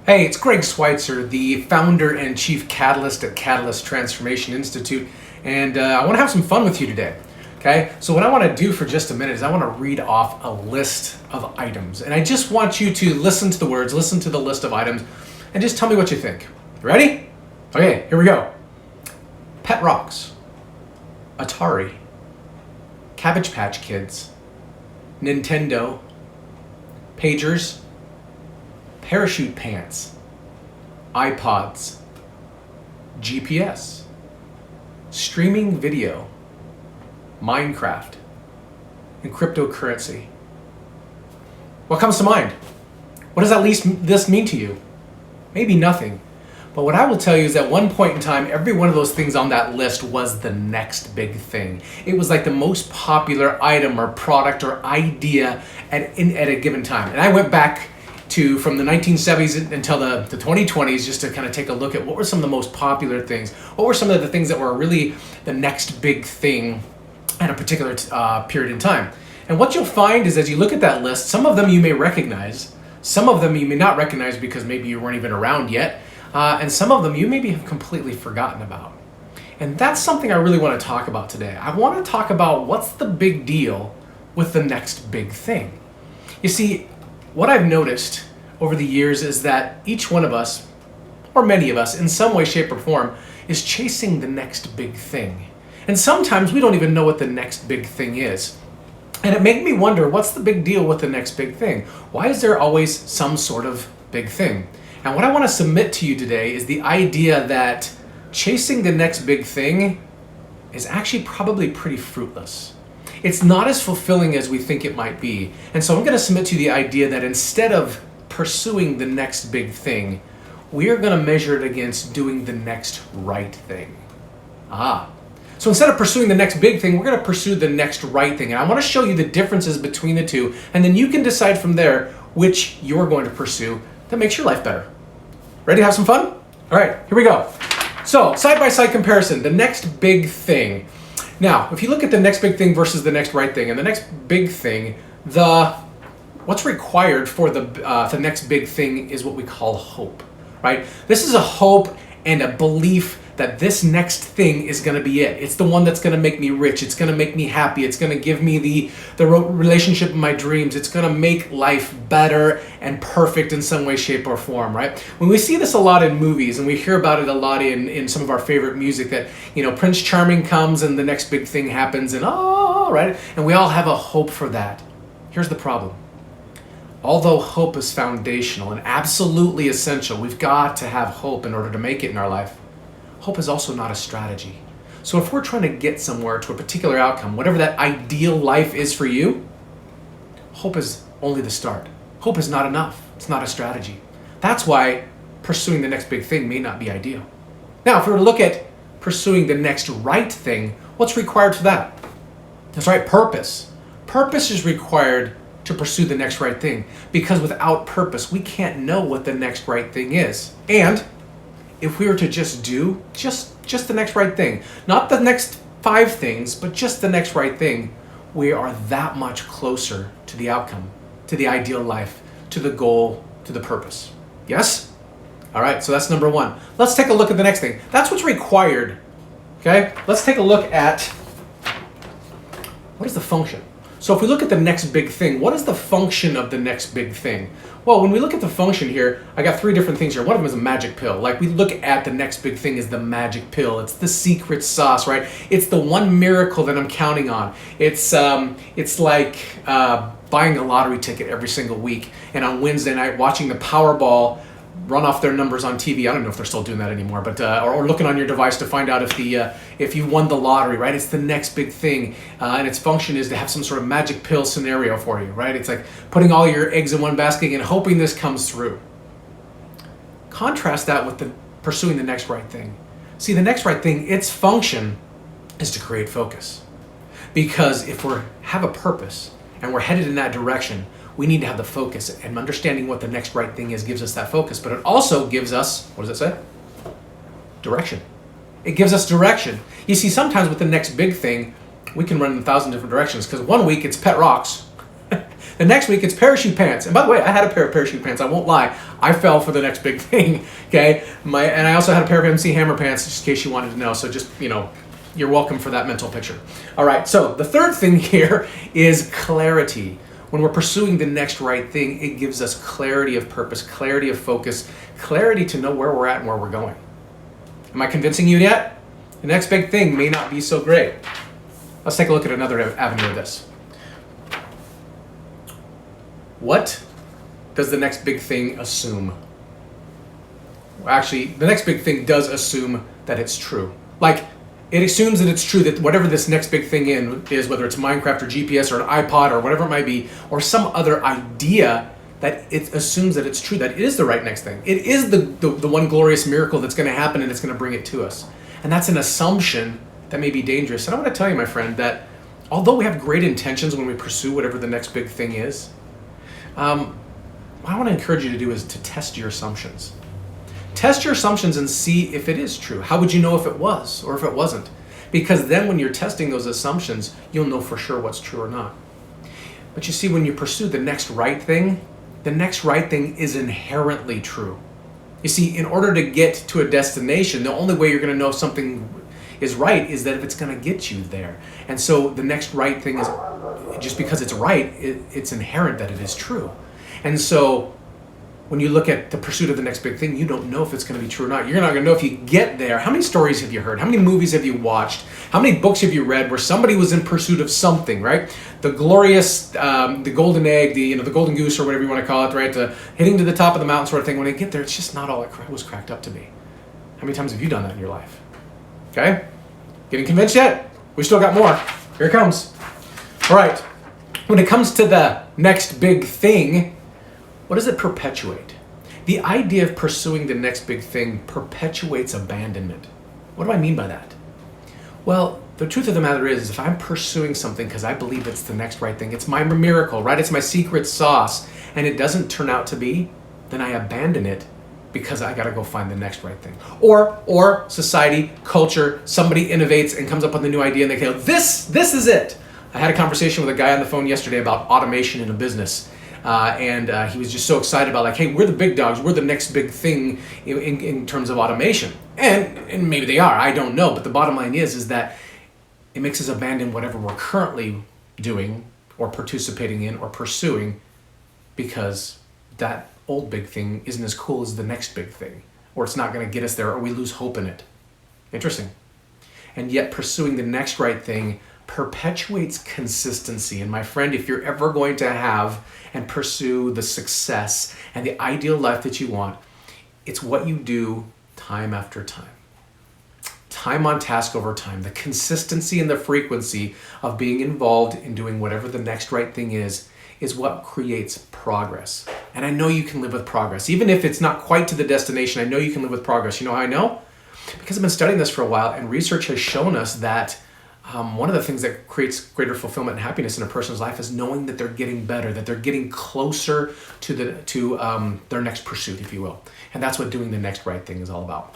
Hey, it's Greg Schweitzer, the founder and chief catalyst at Catalyst Transformation Institute, and I want to have some fun with you today. Okay, so what I want to do for just a minute is I want to read off a list of items, and I just want you to listen to the words, listen to the list of items, and just tell me what you think. You ready? Okay, here we go. Pet rocks, Atari, Cabbage Patch Kids, Nintendo, pagers, parachute pants, iPods, GPS, streaming video, Minecraft, and cryptocurrency. What comes to mind? What does this mean to you? Maybe nothing. But what I will tell you is at one point in time, every one of those things on that list was the next big thing. It was like the most popular item or product or idea at a given time. And I went back to from the 1970s until the 2020s just to kind of take a look at what were some of the most popular things. What were some of the things that were really the next big thing at a particular period in time. And what you'll find is as you look at that list, some of them you may recognize, some of them you may not recognize because maybe you weren't even around yet, and some of them you maybe have completely forgotten about. And that's something I really want to talk about today. I want to talk about what's the big deal with the next big thing. You see, what I've noticed over the years is that each one of us, or many of us, in some way, shape, or form, is chasing the next big thing. And sometimes we don't even know what the next big thing is. And it made me wonder, what's the big deal with the next big thing? Why is there always some sort of big thing? And what I want to submit to you today is the idea that chasing the next big thing is actually probably pretty fruitless. It's not as fulfilling as we think it might be. And so I'm going to submit to you the idea that instead of pursuing the next big thing, we are going to measure it against doing the next right thing. So instead of pursuing the next big thing, we're going to pursue the next right thing. And I want to show you the differences between the two, and then you can decide from there which you're going to pursue that makes your life better. Ready to have some fun? All right, here we go. So, side-by-side comparison, the next big thing. Now, if you look at the next big thing versus the next right thing, and the next big thing, what's required for the next big thing is what we call hope, right? This is a hope and a belief that this next thing is going to be it. It's the one that's going to make me rich. It's going to make me happy. It's going to give me the relationship of my dreams. It's going to make life better and perfect in some way, shape, or form, right? When we see this a lot in movies and we hear about it a lot in some of our favorite music that, Prince Charming comes and the next big thing happens and right? And we all have a hope for that. Here's the problem. Although hope is foundational and absolutely essential, we've got to have hope in order to make it in our life. Hope is also not a strategy. So if we're trying to get somewhere to a particular outcome, whatever that ideal life is for you, hope is only the start. Hope is not enough. It's not a strategy. That's why pursuing the next big thing may not be ideal. Now, if we were to look at pursuing the next right thing, what's required for that? That's right, purpose. Purpose is required to pursue the next right thing, because without purpose, we can't know what the next right thing is. And if we were to just do just the next right thing, not the next 5 things, but just the next right thing, we are that much closer to the outcome, to the ideal life, to the goal, to the purpose. Yes? All right, so that's number 1. Let's take a look at the next thing. That's what's required. Okay? Let's take a look at what is the function. So if we look at the next big thing, what is the function of the next big thing? Well, when we look at the function here, I got 3 different things here. One of them is a magic pill. Like we look at the next big thing as the magic pill. It's the secret sauce, right? It's the one miracle that I'm counting on. It's like buying a lottery ticket every single week, and on Wednesday night watching the Powerball run off their numbers on TV. I don't know if they're still doing that anymore, but or looking on your device to find out if you won the lottery, right? It's the next big thing, and its function is to have some sort of magic pill scenario for you, right? It's like putting all your eggs in one basket and hoping this comes through. Contrast that with pursuing the next right thing. See, the next right thing, its function is to create focus, because if we have a purpose and we're headed in that direction, we need to have the focus, and understanding what the next right thing is gives us that focus, but it also gives us, what does it say? Direction. It gives us direction. You see, sometimes with the next big thing, we can run in 1,000 different directions, because one week it's pet rocks. The next week it's parachute pants. And by the way, I had a pair of parachute pants. I won't lie. I fell for the next big thing. Okay. And I also had a pair of MC Hammer pants, just in case you wanted to know. So just, you're welcome for that mental picture. All right. So the third thing here is clarity. When we're pursuing the next right thing, it gives us clarity of purpose, clarity of focus, clarity to know where we're at and where we're going. Am I convincing you yet? The next big thing may not be so great. Let's take a look at another avenue of this. What does the next big thing assume? Well, actually, the next big thing does assume that it's true. Like, it assumes that it's true that whatever this next big thing is, whether it's Minecraft or GPS or an iPod or whatever it might be, or some other idea, that it assumes that it's true, that it is the right next thing. It is the one glorious miracle that's going to happen and it's going to bring it to us. And that's an assumption that may be dangerous. And I want to tell you, my friend, that although we have great intentions when we pursue whatever the next big thing is, what I want to encourage you to do is to test your assumptions. Test your assumptions and see if it is true. How would you know if it was or if it wasn't? Because then when you're testing those assumptions, you'll know for sure what's true or not. But you see, when you pursue the next right thing, the next right thing is inherently true. You see, in order to get to a destination, the only way you're going to know if something is right is that if it's going to get you there. And so the next right thing is, just because it's right, it's inherent that it is true. And so when you look at the pursuit of the next big thing, you don't know if it's going to be true or not. You're not going to know if you get there. How many stories have you heard? How many movies have you watched? How many books have you read where somebody was in pursuit of something, right? The glorious, the golden egg, the golden goose or whatever you want to call it, right? The hitting to the top of the mountain sort of thing. When they get there, it's just not all it was cracked up to be. How many times have you done that in your life? Okay? Getting convinced yet? We still got more. Here it comes. All right. When it comes to the next big thing, what does it perpetuate? The idea of pursuing the next big thing perpetuates abandonment. What do I mean by that? Well, the truth of the matter is if I'm pursuing something because I believe it's the next right thing, it's my miracle, right? It's my secret sauce, and it doesn't turn out to be, then I abandon it because I got to go find the next right thing. Or society, culture, somebody innovates and comes up with a new idea and they go, this is it. I had a conversation with a guy on the phone yesterday about automation in a business. And he was just so excited about, like, hey, we're the big dogs. We're the next big thing in terms of automation. And maybe they are. I don't know. But the bottom line is that it makes us abandon whatever we're currently doing or participating in or pursuing because that old big thing isn't as cool as the next big thing. Or it's not going to get us there, or we lose hope in it. Interesting. And yet pursuing the next right thing perpetuates consistency. And my friend, if you're ever going to have and pursue the success and the ideal life that you want, it's what you do time after time. Time on task over time. The consistency and the frequency of being involved in doing whatever the next right thing is what creates progress. And I know you can live with progress. Even if it's not quite to the destination, I know you can live with progress. You know how I know? Because I've been studying this for a while, and research has shown us that one of the things that creates greater fulfillment and happiness in a person's life is knowing that they're getting better, that they're getting closer to their next pursuit, if you will. And that's what doing the next right thing is all about.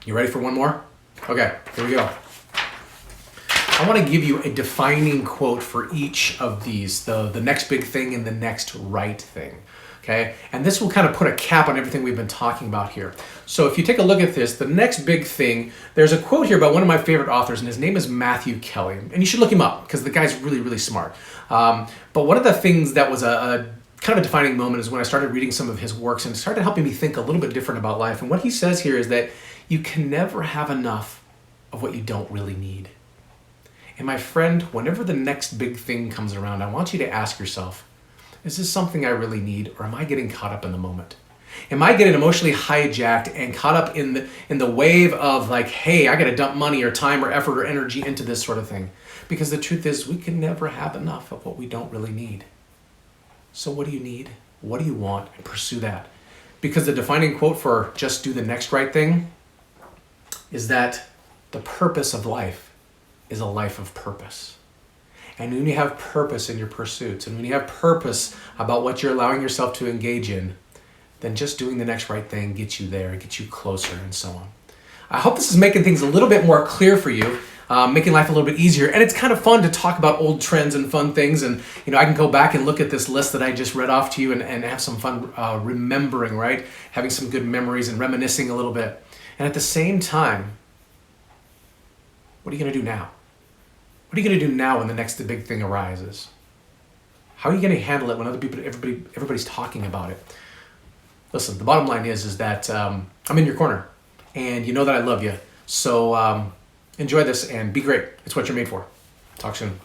You ready for one more? Okay, here we go. I want to give you a defining quote for each of these, the next big thing and the next right thing. Okay, and this will kind of put a cap on everything we've been talking about here. So if you take a look at this, the next big thing, there's a quote here by one of my favorite authors, and his name is Matthew Kelly. And you should look him up because the guy's really, really smart. But one of the things that was a kind of a defining moment is when I started reading some of his works and it started helping me think a little bit different about life. And what he says here is that you can never have enough of what you don't really need. And my friend, whenever the next big thing comes around, I want you to ask yourself, is this something I really need, or am I getting caught up in the moment? Am I getting emotionally hijacked and caught up in the wave of like, hey, I got to dump money or time or effort or energy into this sort of thing? Because the truth is, we can never have enough of what we don't really need. So what do you need? What do you want? And pursue that. Because the defining quote for just do the next right thing is that the purpose of life is a life of purpose. And when you have purpose in your pursuits, and when you have purpose about what you're allowing yourself to engage in, then just doing the next right thing gets you there, gets you closer, and so on. I hope this is making things a little bit more clear for you. making life a little bit easier. And it's kind of fun to talk about old trends and fun things. And, I can go back and look at this list that I just read off to you and have some fun remembering, right? Having some good memories and reminiscing a little bit. And at the same time, what are you going to do now? What are you going to do now when the next big thing arises? How are you going to handle it when other people, everybody's talking about it? Listen, the bottom line is that I'm in your corner, and you know that I love you. So enjoy this and be great. It's what you're made for. Talk soon.